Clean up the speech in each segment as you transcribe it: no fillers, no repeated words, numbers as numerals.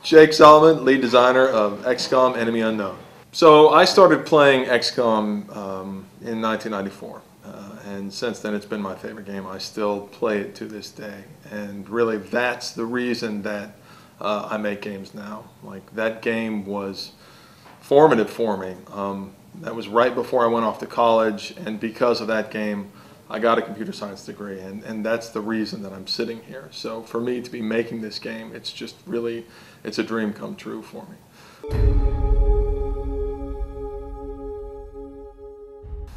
Jake Solomon, lead designer of XCOM Enemy Unknown. So I started playing XCOM in 1994, and since then it's been my favorite game. I still play it to this day, and really that's the reason that I make games now. Like, that game was formative for me. That was right before I went off to college, and because of that game I got a computer science degree, and that's the reason that I'm sitting here. So for me to be making this game, it's just really, it's a dream come true for me.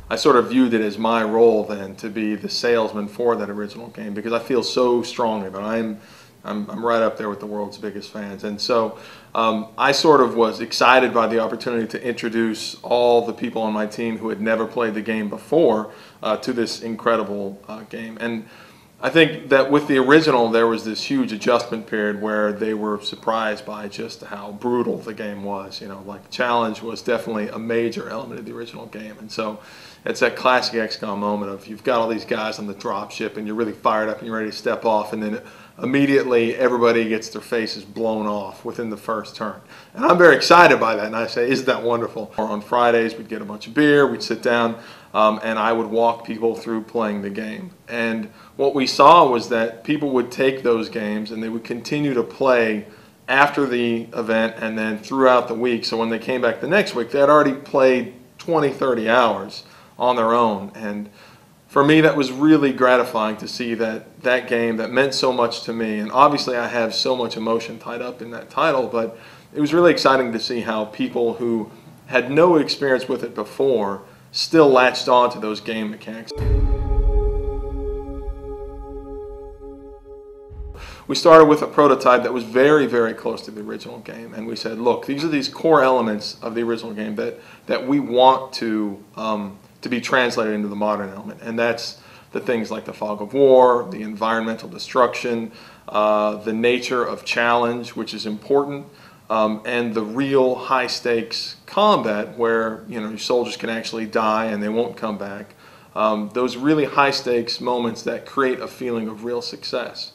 I sort of viewed it as my role then to be the salesman for that original game, because I feel so strongly about it. I'm right up there with the world's biggest fans, and so I sort of was excited by the opportunity to introduce all the people on my team who had never played the game before to this incredible game. And I think that with the original there was this huge adjustment period where they were surprised by just how brutal the game was. You know, like, challenge was definitely a major element of the original game, and so it's that classic XCOM moment of you've got all these guys on the dropship and you're really fired up and you're ready to step off, and then immediately everybody gets their faces blown off within the first turn. And I'm very excited by that, and I say, isn't that wonderful? Or on Fridays we'd get a bunch of beer, we'd sit down, and I would walk people through playing the game. And what we saw was that people would take those games and they would continue to play after the event and then throughout the week. So when they came back the next week, they had already played 20, 30 hours on their own. And for me, that was really gratifying to see that that game that meant so much to me, and obviously I have so much emotion tied up in that title, but it was really exciting to see how people who had no experience with it before still latched on to those game mechanics. We started with a prototype that was very, very close to the original game, and we said, look, these are these core elements of the original game that we want to be translated into the modern element, and that's the things like the fog of war, the environmental destruction, the nature of challenge, which is important, and the real high stakes combat where, you know, your soldiers can actually die and they won't come back. Those really high stakes moments that create a feeling of real success.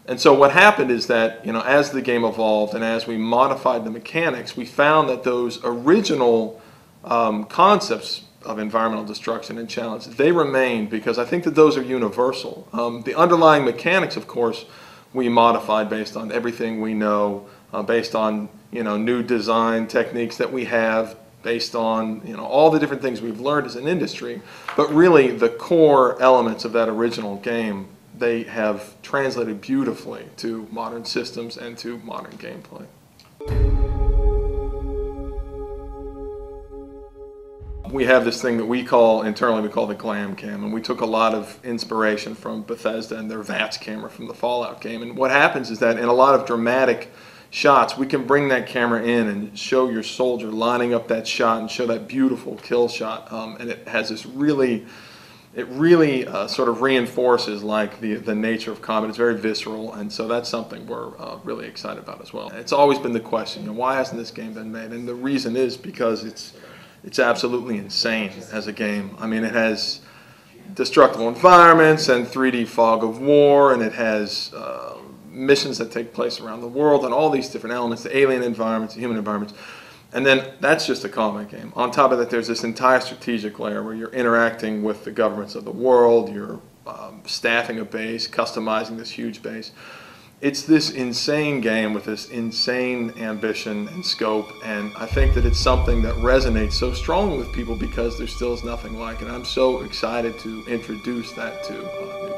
And so what happened is that, you know, as the game evolved and as we modified the mechanics, we found that those original concepts of environmental destruction and challenge, they remained, because I think that those are universal. The underlying mechanics, of course, we modified based on everything we know, based on, you know, new design techniques that we have, based on, you know, all the different things we've learned as an industry. But really, the core elements of that original game, they have translated beautifully to modern systems and to modern gameplay. We have this thing that we call, internally we call the glam cam, and we took a lot of inspiration from Bethesda and their VATS camera from the Fallout game. And what happens is that in a lot of dramatic shots, we can bring that camera in and show your soldier lining up that shot and show that beautiful kill shot, and it has this really, it really sort of reinforces like the nature of combat. It's very visceral, and so that's something we're really excited about as well. It's always been the question, you know, why hasn't this game been made? And the reason is because it's absolutely insane as a game. I mean, it has destructible environments and 3D fog of war, and it has missions that take place around the world and all these different elements, the alien environments, the human environments. And then that's just a combat game. On top of that, there's this entire strategic layer where you're interacting with the governments of the world, you're staffing a base, customizing this huge base. It's this insane game with this insane ambition and scope, and I think that it's something that resonates so strongly with people because there still is nothing like it. I'm so excited to introduce that to new